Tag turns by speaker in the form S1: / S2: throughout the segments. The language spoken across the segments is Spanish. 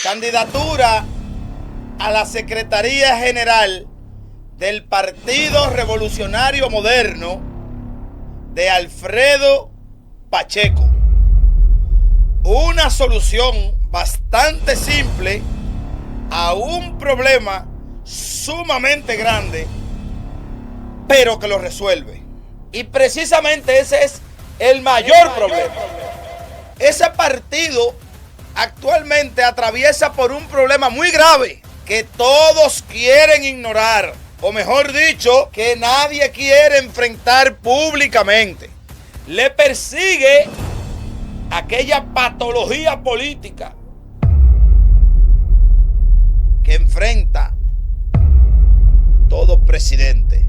S1: Candidatura a la Secretaría General del Partido Revolucionario Moderno de Alfredo Pacheco. Una solución bastante simple a un problema sumamente grande, pero que lo resuelve. Y precisamente ese es el mayor problema. Ese partido actualmente atraviesa por un problema muy grave que todos quieren ignorar, o mejor dicho, que nadie quiere enfrentar públicamente. Le persigue aquella patología política que enfrenta todo presidente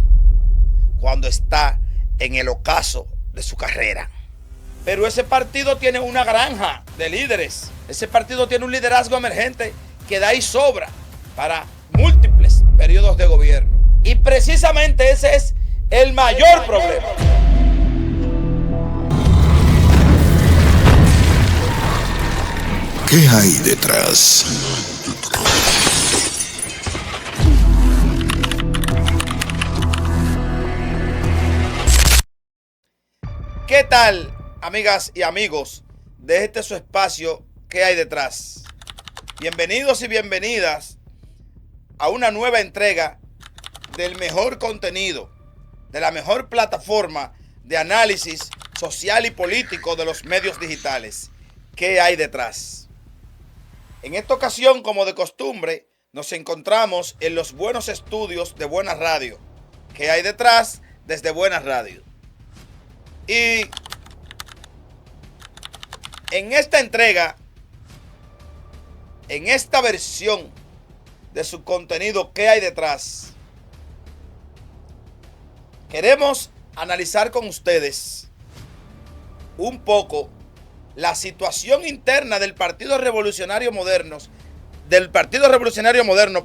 S1: cuando está en el ocaso de su carrera. Pero ese partido tiene una granja de líderes. Ese partido tiene un liderazgo emergente que da y sobra para múltiples periodos de gobierno. Y precisamente ese es el mayor problema.
S2: ¿Qué hay detrás?
S1: ¿Qué tal, amigas y amigos de este su espacio? ¿Qué hay detrás? Bienvenidos y bienvenidas a una nueva entrega del mejor contenido, de la mejor plataforma de análisis social y político de los medios digitales. ¿Qué hay detrás? En esta ocasión, como de costumbre, nos encontramos en los buenos estudios de Buena Radio. ¿Qué hay detrás? Desde Buena Radio. Y en esta entrega, en esta versión de su contenido ¿Qué hay detrás?, queremos analizar con ustedes un poco la situación interna del Partido Revolucionario Moderno,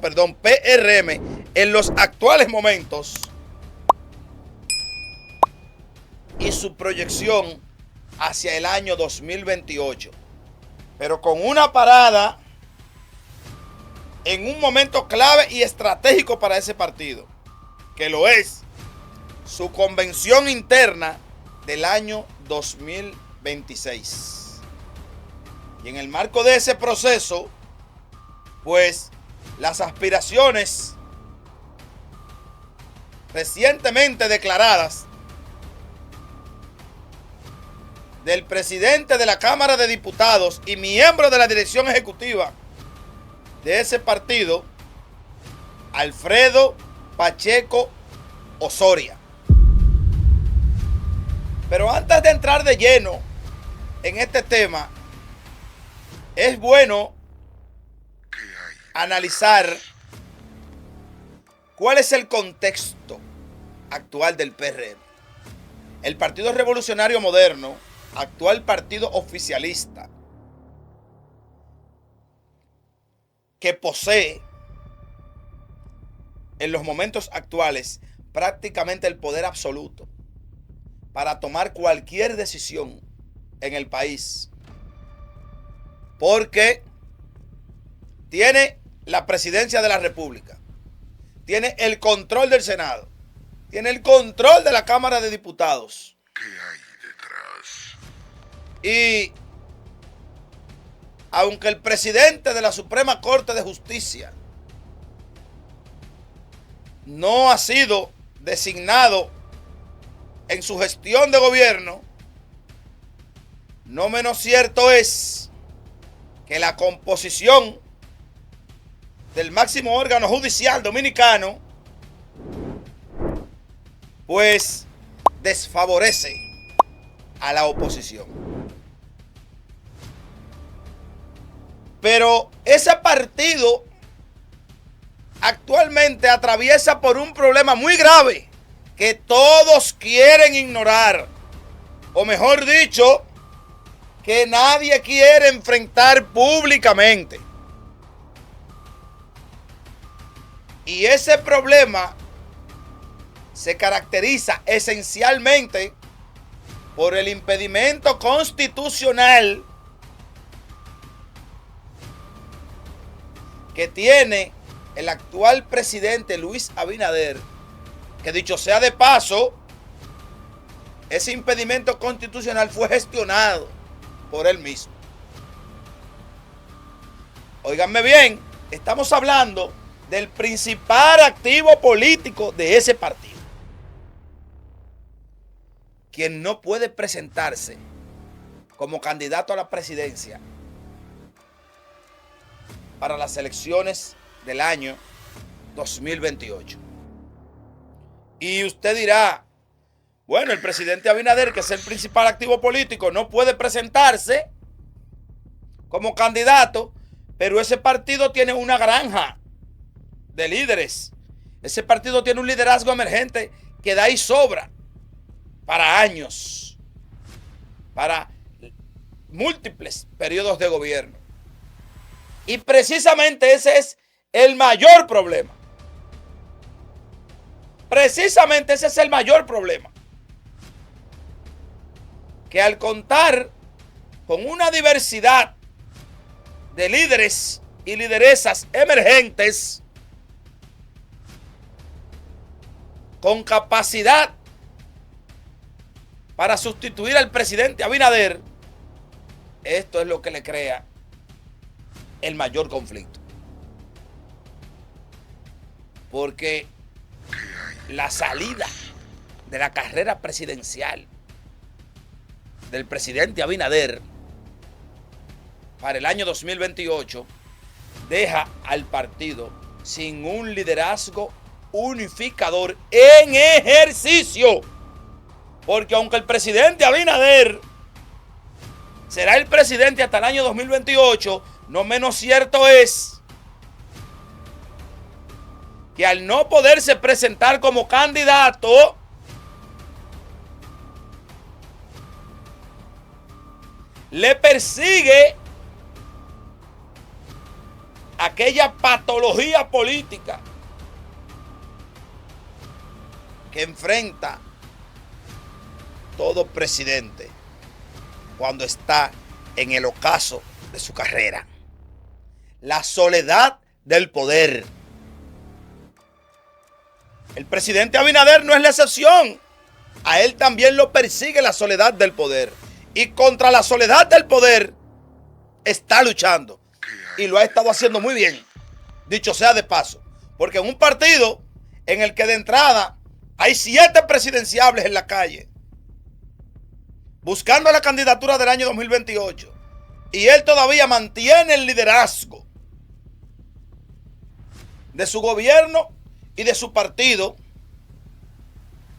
S1: PRM, en los actuales momentos y su proyección hacia el año 2028. Pero con una parada en un momento clave y estratégico para ese partido, que lo es su convención interna del año 2026. Y en el marco de ese proceso, pues las aspiraciones recientemente declaradas del presidente de la Cámara de Diputados y miembro de la dirección ejecutiva de ese partido, Alfredo Pacheco Osoria. Pero antes de entrar de lleno en este tema, es bueno analizar cuál es el contexto actual del PRM. El Partido Revolucionario Moderno, actual partido oficialista, que posee en los momentos actuales prácticamente el poder absoluto para tomar cualquier decisión en el país, porque tiene la presidencia de la República, tiene el control del Senado, tiene el control de la Cámara de Diputados.
S2: ¿Qué hay detrás?
S1: Y aunque el presidente de la Suprema Corte de Justicia no ha sido designado en su gestión de gobierno, no menos cierto es que la composición del máximo órgano judicial dominicano pues desfavorece a la oposición. Pero ese partido actualmente atraviesa por un problema muy grave que todos quieren ignorar, o mejor dicho, que nadie quiere enfrentar públicamente. Y ese problema se caracteriza esencialmente por el impedimento constitucional que tiene el actual presidente Luis Abinader, que dicho sea de paso, ese impedimento constitucional fue gestionado por él mismo. Óiganme bien, estamos hablando del principal activo político de ese partido, quien no puede presentarse como candidato a la presidencia para las elecciones del año 2028. Y usted dirá, bueno, el presidente Abinader, que es el principal activo político, no puede presentarse como candidato, pero ese partido tiene una granja de líderes. Ese partido tiene un liderazgo emergente que da y sobra para años, para múltiples periodos de gobierno. Y precisamente ese es el mayor problema. Precisamente ese es el mayor problema. Que al contar con una diversidad de líderes y lideresas emergentes con capacidad para sustituir al presidente Abinader, esto es lo que le crea el mayor conflicto. Porque la salida de la carrera presidencial del presidente Abinader para el año 2028 deja al partido sin un liderazgo unificador en ejercicio. Porque aunque el presidente Abinader será el presidente hasta el año 2028, no menos cierto es que al no poderse presentar como candidato, le persigue aquella patología política que enfrenta todo presidente cuando está en el ocaso de su carrera: la soledad del poder. El presidente Abinader no es la excepción. A él también lo persigue la soledad del poder. Y contra la soledad del poder está luchando. Y lo ha estado haciendo muy bien, dicho sea de paso. Porque en un partido en el que de entrada hay 7 presidenciables en la calle buscando la candidatura del año 2028, y él todavía mantiene el liderazgo de su gobierno y de su partido,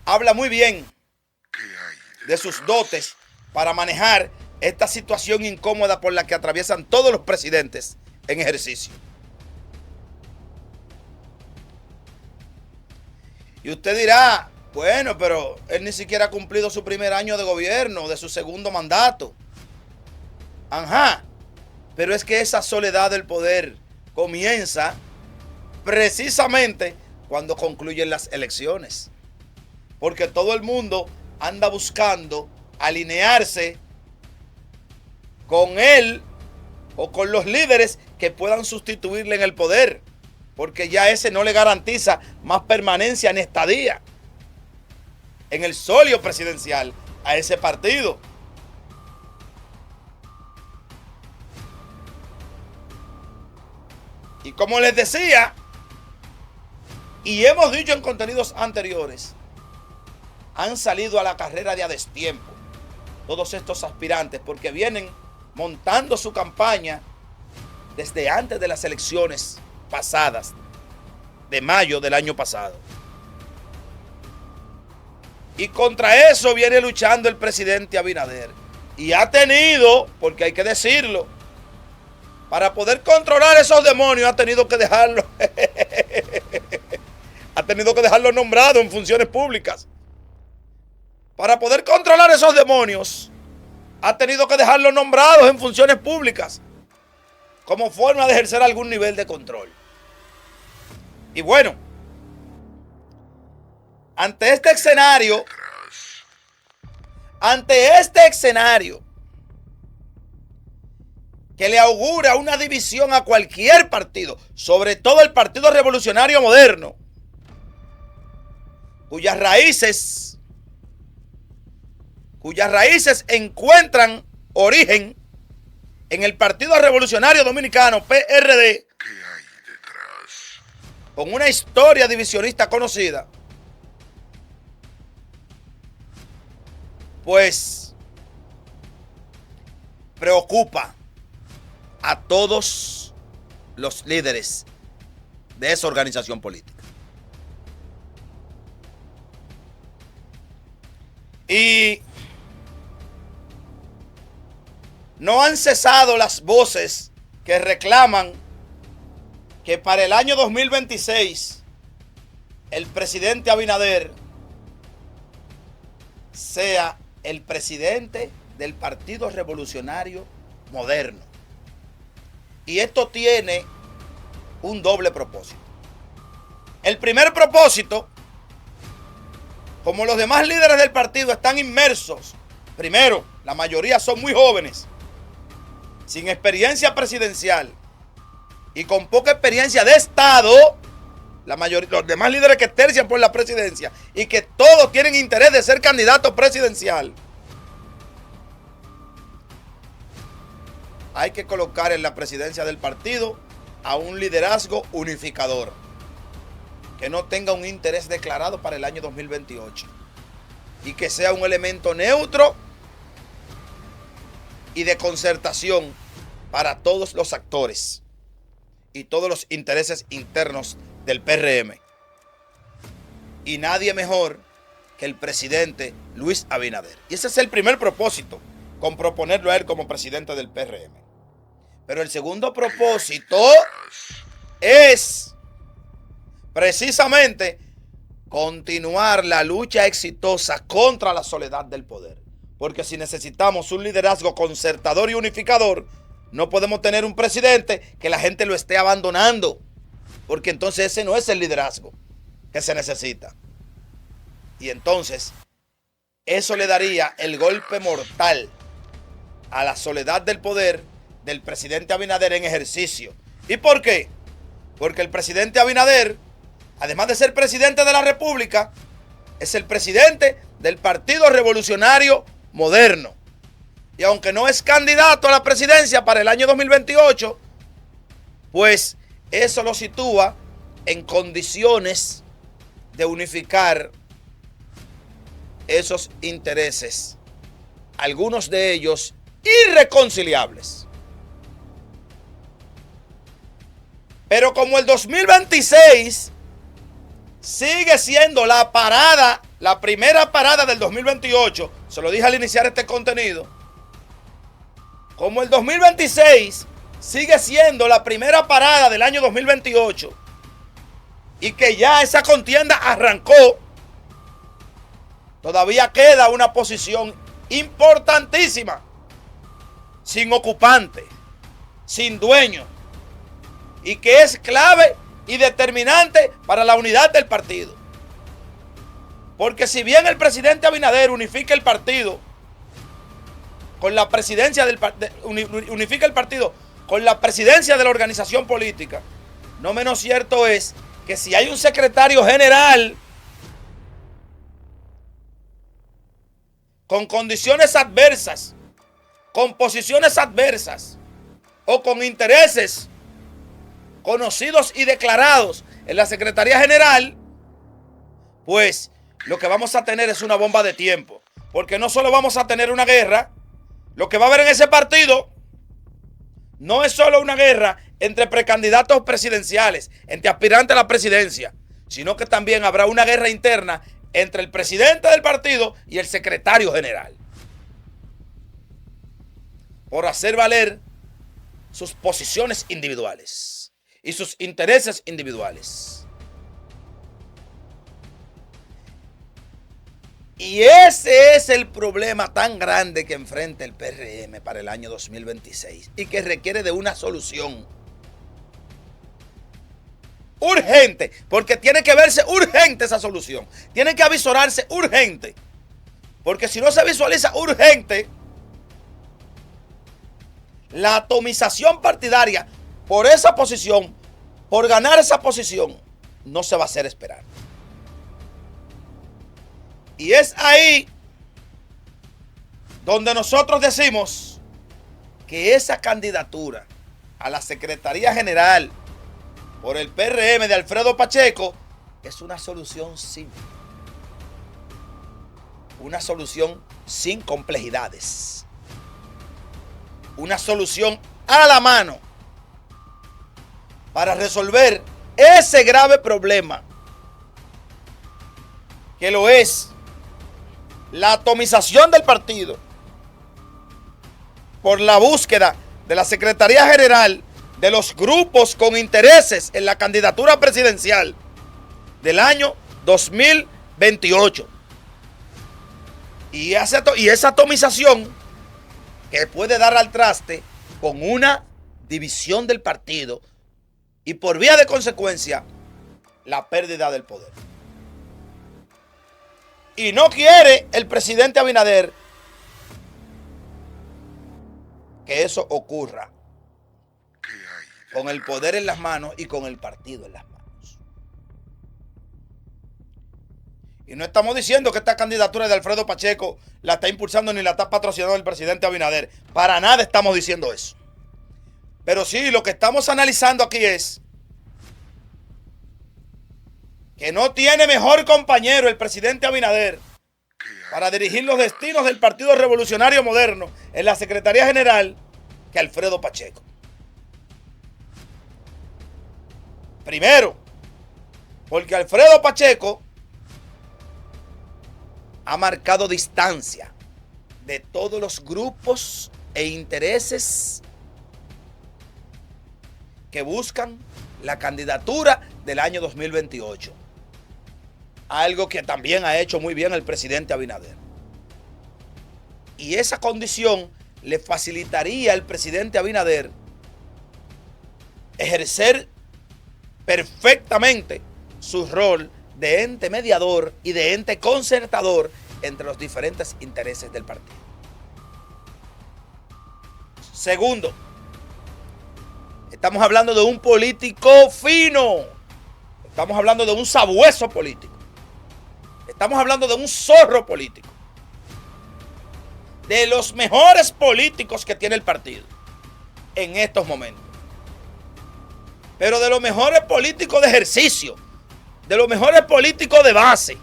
S1: habla muy bien de sus dotes para manejar esta situación incómoda por la que atraviesan todos los presidentes en ejercicio. Y usted dirá, bueno, pero él ni siquiera ha cumplido su primer año de gobierno, de su segundo mandato. Ajá, pero es que esa soledad del poder comienza precisamente cuando concluyen las elecciones. Porque todo el mundo anda buscando alinearse con él o con los líderes que puedan sustituirle en el poder, porque ya ese no le garantiza más permanencia ni estadía en el solio presidencial a ese partido. Y como les decía, y hemos dicho en contenidos anteriores, han salido a la carrera de a destiempo todos estos aspirantes, porque vienen montando su campaña desde antes de las elecciones pasadas, de mayo del año pasado. Y contra eso viene luchando el presidente Abinader. Y ha tenido, porque hay que decirlo, para poder controlar esos demonios, ha tenido que dejarlo ha tenido que dejarlo nombrado en funciones públicas. Para poder controlar esos demonios, ha tenido que dejarlos nombrados en funciones públicas como forma de ejercer algún nivel de control. Y bueno, ante este escenario, que le augura una división a cualquier partido, sobre todo el Partido Revolucionario Moderno, cuyas raíces encuentran origen en el Partido Revolucionario Dominicano, PRD, con una historia divisionista conocida, pues preocupa a todos los líderes de esa organización política. Y no han cesado las voces que reclaman que para el año 2026 el presidente Abinader sea el presidente del Partido Revolucionario Moderno. Y esto tiene un doble propósito. El primer propósito, como los demás líderes del partido están inmersos, primero, la mayoría son muy jóvenes, sin experiencia presidencial y con poca experiencia de Estado, los demás líderes que tercian por la presidencia y que todos tienen interés de ser candidato presidencial, hay que colocar en la presidencia del partido a un liderazgo unificador, que no tenga un interés declarado para el año 2028 y que sea un elemento neutro y de concertación para todos los actores y todos los intereses internos del PRM. Y nadie mejor que el presidente Luis Abinader. Y ese es el primer propósito, con proponerlo a él como presidente del PRM. Pero el segundo propósito es precisamente continuar la lucha exitosa contra la soledad del poder. Porque si necesitamos un liderazgo concertador y unificador, no podemos tener un presidente que la gente lo esté abandonando, porque entonces ese no es el liderazgo que se necesita. Y entonces eso le daría el golpe mortal a la soledad del poder del presidente Abinader en ejercicio. ¿Y por qué? Porque el presidente Abinader, además de ser presidente de la República, es el presidente del Partido Revolucionario Moderno. Y aunque no es candidato a la presidencia para el año 2028, pues eso lo sitúa en condiciones de unificar esos intereses, algunos de ellos irreconciliables. Pero como el 2026 sigue siendo la primera parada del 2028, se lo dije al iniciar este contenido, como el 2026 sigue siendo la primera parada del año 2028 y que ya esa contienda arrancó, todavía queda una posición importantísima, sin ocupante, sin dueño, y que es clave y determinante para la unidad del partido. Porque si bien el presidente Abinader unifica el partido con la presidencia unifica el partido con la presidencia de la organización política, no menos cierto es que si hay un secretario general con condiciones adversas, con posiciones adversas o con intereses conocidos y declarados en la Secretaría General, pues lo que vamos a tener es una bomba de tiempo. Porque no solo vamos a tener una guerra, lo que va a haber en ese partido no es solo una guerra entre precandidatos presidenciales, entre aspirantes a la presidencia, sino que también habrá una guerra interna entre el presidente del partido y el secretario general, por hacer valer sus posiciones individuales y sus intereses individuales. Y ese es el problema tan grande que enfrenta el PRM para el año 2026 y que requiere de una solución urgente, porque tiene que verse urgente esa solución, tiene que avisorarse urgente, porque si no se visualiza urgente, la atomización partidaria por esa posición, por ganar esa posición, no se va a hacer esperar. Y es ahí donde nosotros decimos que esa candidatura a la Secretaría General por el PRM de Alfredo Pacheco es una solución simple. Una solución sin complejidades. Una solución a la mano para resolver ese grave problema que lo es la atomización del partido por la búsqueda de la Secretaría General de los grupos con intereses en la candidatura presidencial del año 2028. Y esa atomización que puede dar al traste con una división del partido y por vía de consecuencia la pérdida del poder. Y no quiere el presidente Abinader que eso ocurra con el poder en las manos y con el partido en las manos. Y no estamos diciendo que esta candidatura de Alfredo Pacheco la está impulsando ni la está patrocinando el presidente Abinader. Para nada estamos diciendo eso. Pero sí, lo que estamos analizando aquí es que no tiene mejor compañero el presidente Abinader para dirigir los destinos del Partido Revolucionario Moderno en la Secretaría General que Alfredo Pacheco. Primero, porque Alfredo Pacheco ha marcado distancia de todos los grupos e intereses que buscan la candidatura del año 2028. Algo que también ha hecho muy bien el presidente Abinader. Y esa condición le facilitaría al presidente Abinader ejercer perfectamente su rol de ente mediador y de ente concertador entre los diferentes intereses del partido. Segundo, estamos hablando de un político fino. Estamos hablando de un sabueso político. Estamos hablando de un zorro político. De los mejores políticos que tiene el partido en estos momentos. Pero de los mejores políticos de ejercicio. De los mejores políticos de base.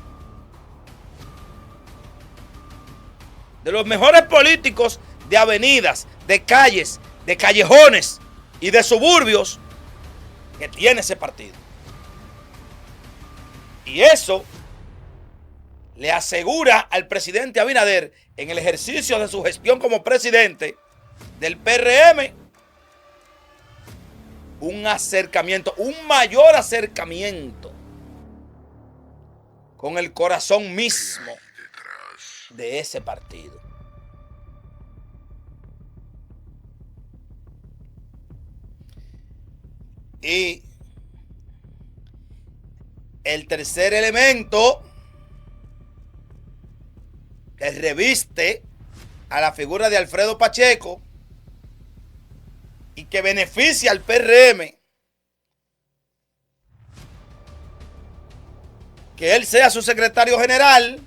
S1: De los mejores políticos de avenidas, de calles, de callejones y de suburbios que tiene ese partido. Y eso le asegura al presidente Abinader, en el ejercicio de su gestión como presidente del PRM, un acercamiento, un mayor acercamiento con el corazón mismo de ese partido. Y el tercer elemento que reviste a la figura de Alfredo Pacheco y que beneficia al PRM, que él sea su secretario general,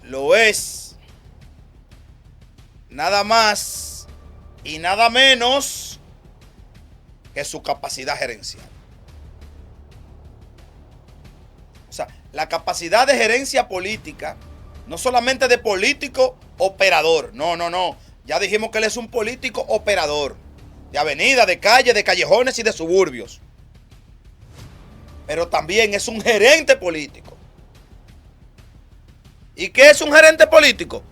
S1: lo es nada más y nada menos que su capacidad gerencial. O sea, la capacidad de gerencia política, no solamente de político operador, no. Ya dijimos que él es un político operador, de avenida, de calle, de callejones y de suburbios. Pero también es un gerente político. ¿Y qué es un gerente político?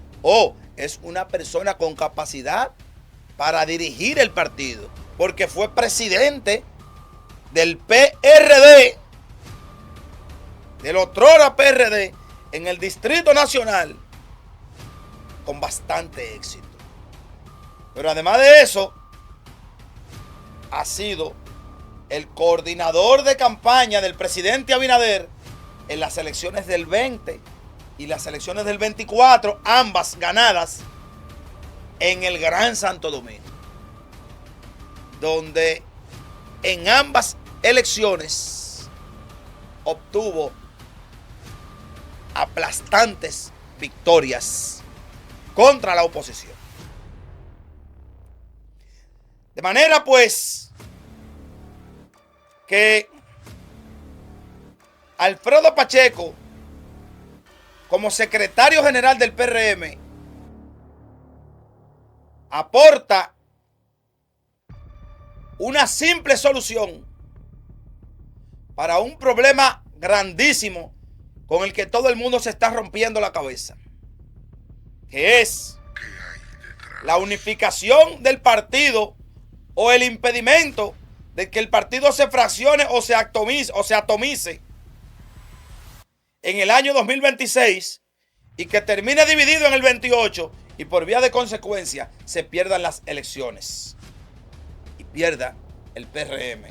S1: Es una persona con capacidad para dirigir el partido, porque fue presidente del PRD, del otrora PRD, en el Distrito Nacional, con bastante éxito. Pero además de eso, ha sido el coordinador de campaña del presidente Abinader en las elecciones del 20 y las elecciones del 24, ambas ganadas en el Gran Santo Domingo, donde en ambas elecciones obtuvo aplastantes victorias contra la oposición. De manera pues que Alfredo Pacheco, como secretario general del PRM, aporta una simple solución para un problema grandísimo con el que todo el mundo se está rompiendo la cabeza, que es la unificación del partido o el impedimento de que el partido se fraccione o se atomice en el año 2026 y que termine dividido en el 28 y por vía de consecuencia se pierdan las elecciones y pierda el PRM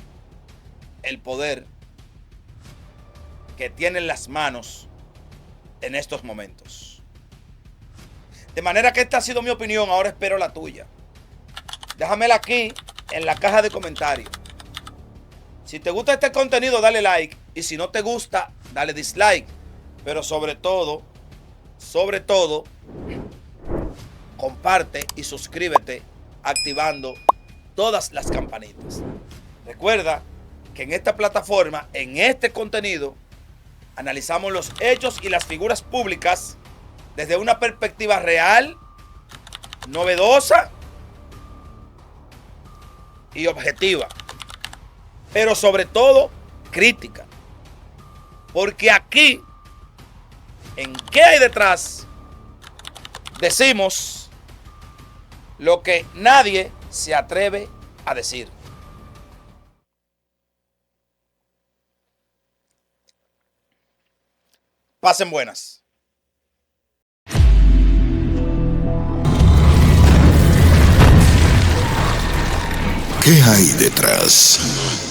S1: el poder que tiene en las manos en estos momentos. De manera que esta ha sido mi opinión, ahora espero la tuya. Déjamela aquí en la caja de comentarios. Si te gusta este contenido, dale like, y si no te gusta, dale dislike. Pero sobre todo, comparte y suscríbete activando todas las campanitas. Recuerda que en esta plataforma, en este contenido, analizamos los hechos y las figuras públicas desde una perspectiva real, novedosa y objetiva, pero sobre todo crítica. Porque aquí, en ¿Qué hay detrás?, decimos lo que nadie se atreve a decir. Pasen buenas.
S2: ¿Qué hay detrás?